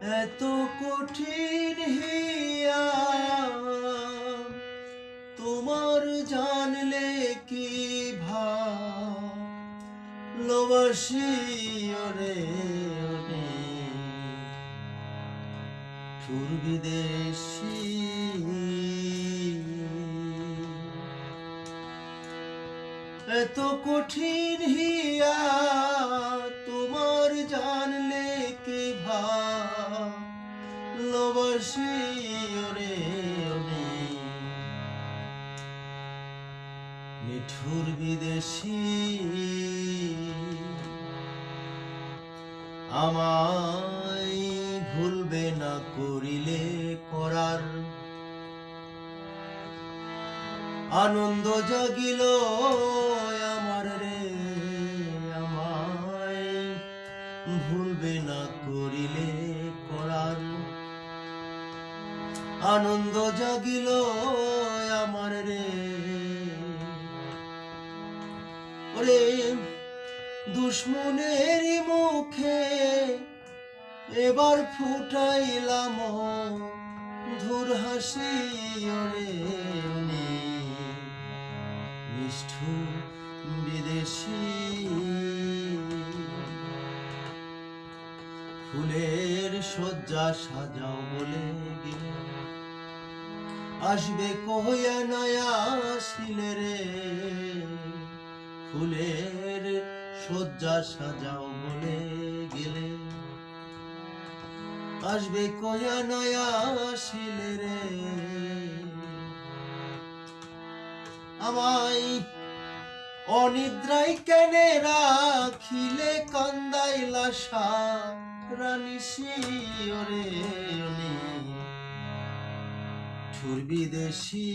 এত কঠিন হিয়া তোমার জানলে কি ভালোবাসি ওরে সুর বিদেশি এত কঠিন হিয়া তোমার জানলে কি ভালোবাসি ওরে নিঠুর বিদেশি আমায় ভুলবে না করিলে করার আনন্দ জাগিল আমার রে আমায় ভুলবে না করিলে করার আনন্দ জাগিল আমার রে ওরে দুশ্মনের মুখে এবার ফুটাইলাম ধুর হাসি ওরে নিষ্ঠুর বিদেশি ফুলের শয্যা সাজাও বলে গেলে আসবে কইয়া নয়া আসিলে রে ফুলের শয্যা সাজাও বলে গেলে আসবে কইয়া নয়া আসিলে রে আমায় অনিদ্রায় কেনে রাখিলে কান্দাইলা সারানিশি ওরে সুর বিদেশি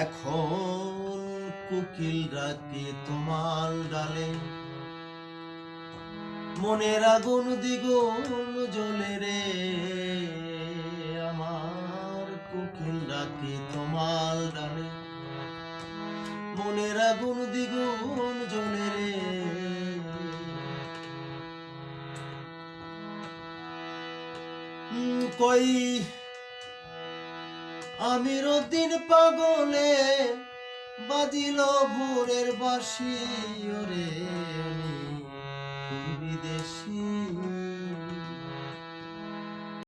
এখন কোকিল রাতে তোমার ডালে মনের আগুন দ্বিগুণ জ্বলে রে আমার কোকিল রাতে তোমার ডালে মনের আগুন দ্বিগুণ জ্বলে রে কই আমির উদ্দিন পাগলে বাজিল ভোরের বাঁশি ওরে বিদেশি।